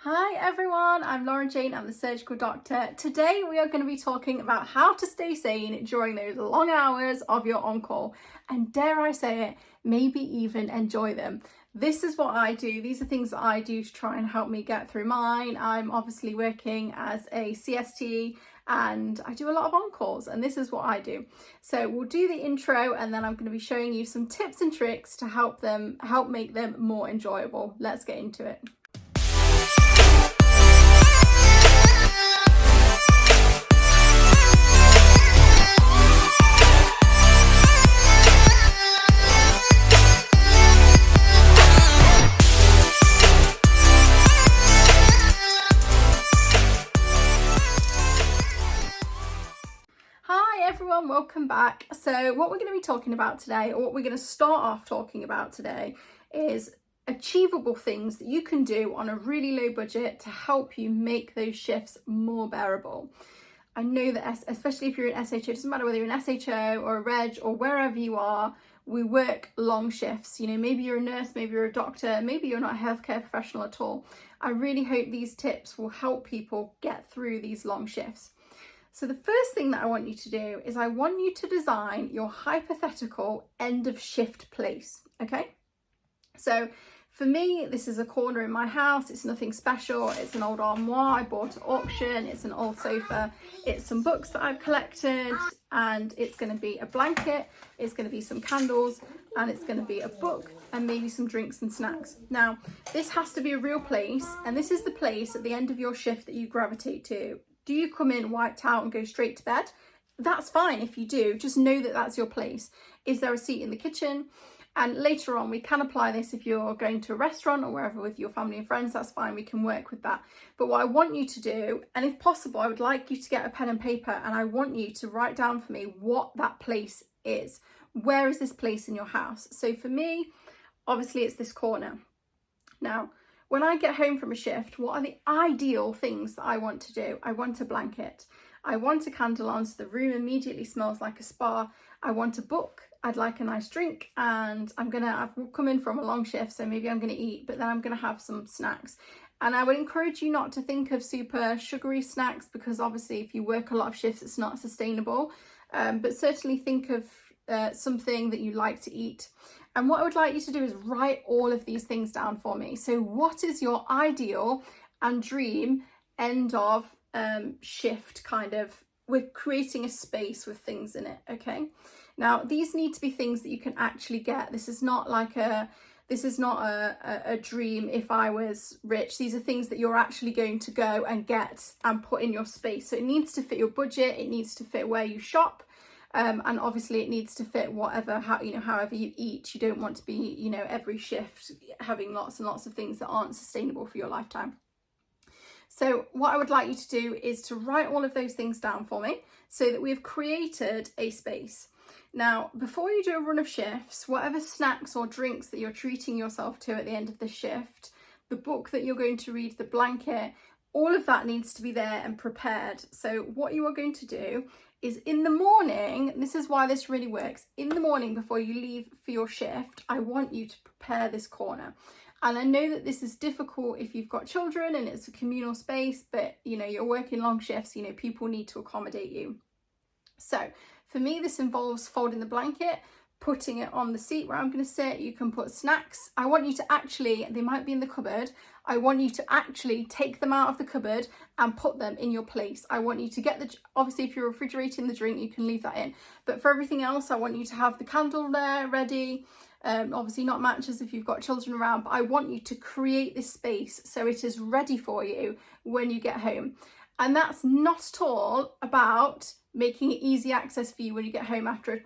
Hi everyone, I'm Lauren-Jane, I'm the surgical doctor. Today we are going to be talking about how to stay sane during those long hours of your on-call, and dare I say it, maybe even enjoy them. This is what I do. These are things that I do to try and help me get through mine. I'm obviously working as a CST and I do a lot of on-calls, and this is what I do. So we'll do the intro and then I'm going to be showing you some tips and tricks to help make them more enjoyable. Let's get into it. Everyone, welcome back. So what we're going to be talking about today, or what we're going to start off talking about today, is achievable things that you can do on a really low budget to help you make those shifts more bearable. I know that especially if you're in SHO, it doesn't matter whether you're in SHO or a reg or wherever you are, we work long shifts. You know, maybe you're a nurse, maybe you're a doctor, maybe you're not a healthcare professional at all. I really hope these tips will help people get through these long shifts. So the first thing that I want you to do is I want you to design your hypothetical end of shift place, okay? So for me, this is a corner in my house. It's nothing special. It's an old armoire I bought at auction. It's an old sofa. It's some books that I've collected, and it's going to be a blanket. It's going to be some candles, and it's going to be a book and maybe some drinks and snacks. Now, this has to be a real place, and this is the place at the end of your shift that you gravitate to. Do you come in wiped out and go straight to bed? That's fine if you do, just know that that's your place. Is there a seat in the kitchen? And later on, we can apply this if you're going to a restaurant or wherever with your family and friends, that's fine, we can work with that. But what I want you to do, and if possible, I would like you to get a pen and paper, and I want you to write down for me what that place is. Where is this place in your house? So for me, obviously it's this corner. Now, when I get home from a shift, what are the ideal things that I want to do? I want a blanket. I want a candle on so the room immediately smells like a spa. I want a book. I'd like a nice drink, and I've come in from a long shift, so maybe I'm going to eat, but then I'm going to have some snacks. And I would encourage you not to think of super sugary snacks, because obviously if you work a lot of shifts, it's not sustainable. But certainly think of something that you like to eat. And what I would like you to do is write all of these things down for me. So what is your ideal and dream end of shift kind of? We're creating a space with things in it, okay? Now, these need to be things that you can actually get. This is not a dream if I was rich. These are things that you're actually going to go and get and put in your space. So it needs to fit your budget. It needs to fit where you shop. And obviously it needs to fit however you eat. You don't want to be, every shift having lots and lots of things that aren't sustainable for your lifetime. So what I would like you to do is to write all of those things down for me so that we've created a space. Now, before you do a run of shifts, whatever snacks or drinks that you're treating yourself to at the end of the shift, the book that you're going to read, the blanket, all of that needs to be there and prepared. So what you are going to do is in the morning, this is why this really works, in the morning before you leave for your shift, I want you to prepare this corner. And I know that this is difficult if you've got children and it's a communal space, but you're working long shifts, people need to accommodate you. So for me, this involves folding the blanket, putting it on the seat where I'm going to sit. You can put snacks. I want you to actually, they might be in the cupboard. I want you to actually take them out of the cupboard and put them in your place. I want you to get obviously if you're refrigerating the drink, you can leave that in. But for everything else, I want you to have the candle there ready. Obviously not matches if you've got children around, but I want you to create this space so it is ready for you when you get home. And that's not at all about making it easy access for you when you get home after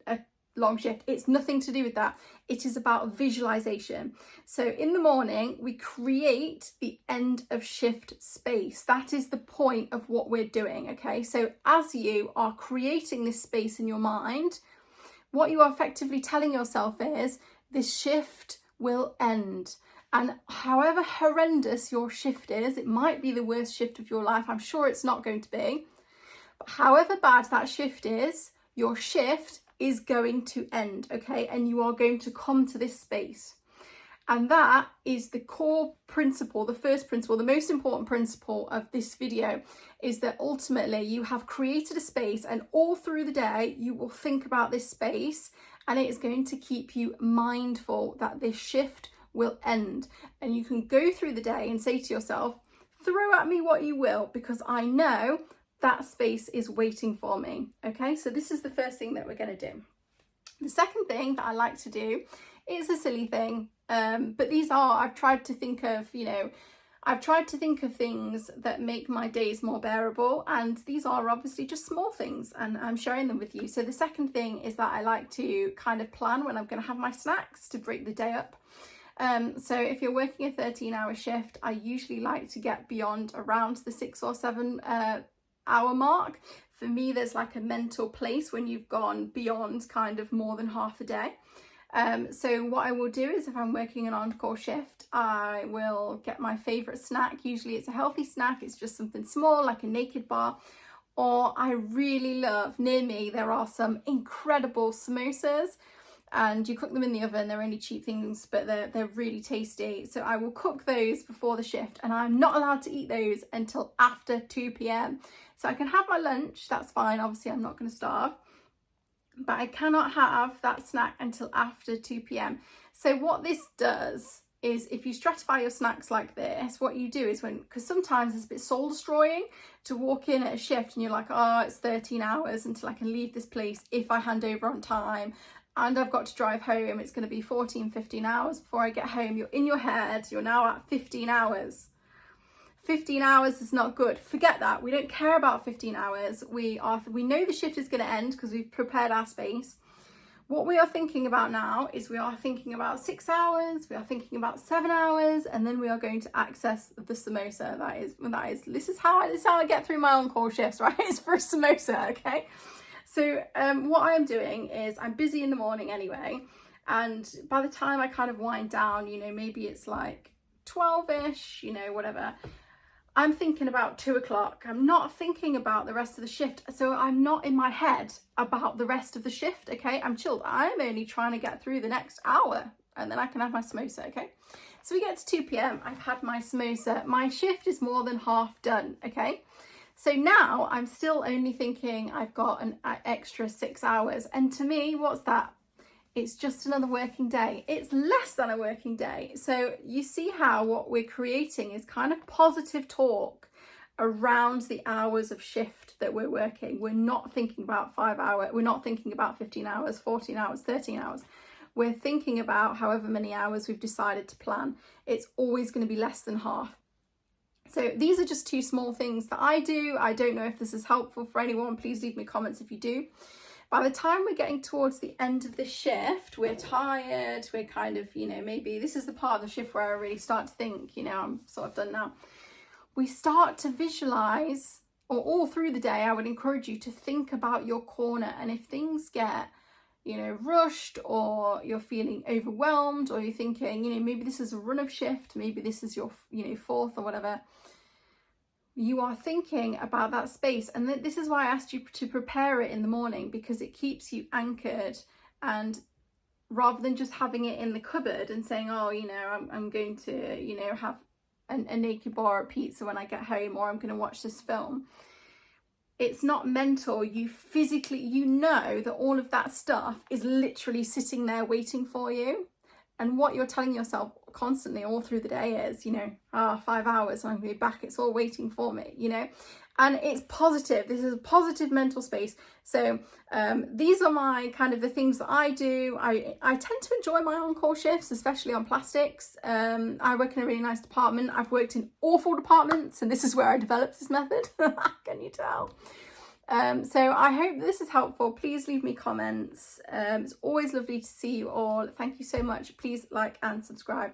a long shift. It's nothing to do with that. It is about visualization. So in the morning, we create the end of shift space. That is the point of what we're doing, okay? So as you are creating this space in your mind, what you are effectively telling yourself is this shift will end. And however horrendous your shift is, it might be the worst shift of your life. I'm sure it's not going to be. But however bad that shift is, your shift is going to end, okay? And you are going to come to this space. And that is the core principle, the first principle, the most important principle of this video, is that ultimately you have created a space, and all through the day you will think about this space, and it is going to keep you mindful that this shift will end. And you can go through the day and say to yourself, throw at me what you will, because I know that space is waiting for me. Okay, so this is the first thing that we're going to do. The second thing that I like to do is a silly thing, but these are, I've tried to think of things that make my days more bearable, and these are obviously just small things, and I'm sharing them with you. So the second thing is that I like to kind of plan when I'm going to have my snacks to break the day up. So if you're working a 13-hour shift, I usually like to get beyond around the 6 or 7 hour mark. For me, there's like a mental place when you've gone beyond kind of more than half a day. So what I will do is, if I'm working an on-call shift, I will get my favourite snack. Usually it's a healthy snack, it's just something small like a naked bar. Or I really love, near me there are some incredible samosas, and you cook them in the oven. They're only cheap things, but they're really tasty. So I will cook those before the shift, and I'm not allowed to eat those until after 2 p.m. So I can have my lunch, that's fine, obviously I'm not going to starve, but I cannot have that snack until after 2 p.m. So what this does is, if you stratify your snacks like this, what you do is, because sometimes it's a bit soul destroying to walk in at a shift and you're like, oh, it's 13 hours until I can leave this place if I hand over on time, and I've got to drive home, it's going to be 14, 15 hours before I get home. You're in your head, you're now at 15 hours. 15 hours is not good. Forget that. We don't care about 15 hours. We know the shift is going to end because we've prepared our space. What we are thinking about now is, we are thinking about 6 hours, we are thinking about 7 hours, and then we are going to access the samosa. This is how I get through my on-call shifts, right? It's for a samosa, okay? So what I am doing is, I'm busy in the morning anyway, and by the time I kind of wind down, you know, maybe it's like 12-ish, you know, whatever, I'm thinking about 2 o'clock. I'm not thinking about the rest of the shift. So I'm not in my head about the rest of the shift, okay? I'm chilled. I'm only trying to get through the next hour, and then I can have my samosa, okay? So we get to 2 p.m. I've had my samosa. My shift is more than half done, okay? So now I'm still only thinking I've got an extra 6 hours. And to me, what's that? It's just another working day. It's less than a working day. So you see how what we're creating is kind of positive talk around the hours of shift that we're working. We're not thinking about 5 hours. We're not thinking about 15 hours, 14 hours, 13 hours. We're thinking about however many hours we've decided to plan. It's always going to be less than half. So these are just 2 small things that I do. I don't know if this is helpful for anyone. Please leave me comments if you do. By the time we're getting towards the end of the shift, we're tired, we're kind of, you know, maybe this is the part of the shift where I really start to think, you know, I'm sort of done now. We start to visualize, or all through the day, I would encourage you to think about your corner. And if things get, you know, rushed, or you're feeling overwhelmed, or you're thinking, you know, maybe this is a run of shift, maybe this is your, you know, 4th or whatever, you are thinking about that space. And this is why I asked you to prepare it in the morning, because it keeps you anchored. And rather than just having it in the cupboard and saying, oh, you know, I'm going to, you know, have a naked bar of pizza when I get home, or I'm going to watch this film. It's not mental. You physically, you know that all of that stuff is literally sitting there waiting for you. And what you're telling yourself constantly all through the day is, you know, 5 hours and I'm going to be back. It's all waiting for me, you know, and it's positive. This is a positive mental space. So these are my kind of the things that I do. I tend to enjoy my on-call shifts, especially on plastics. I work in a really nice department. I've worked in awful departments, and this is where I developed this method. Can you tell? So I hope this is helpful. Please leave me comments. It's always lovely to see you all. Thank you so much. Please like and subscribe.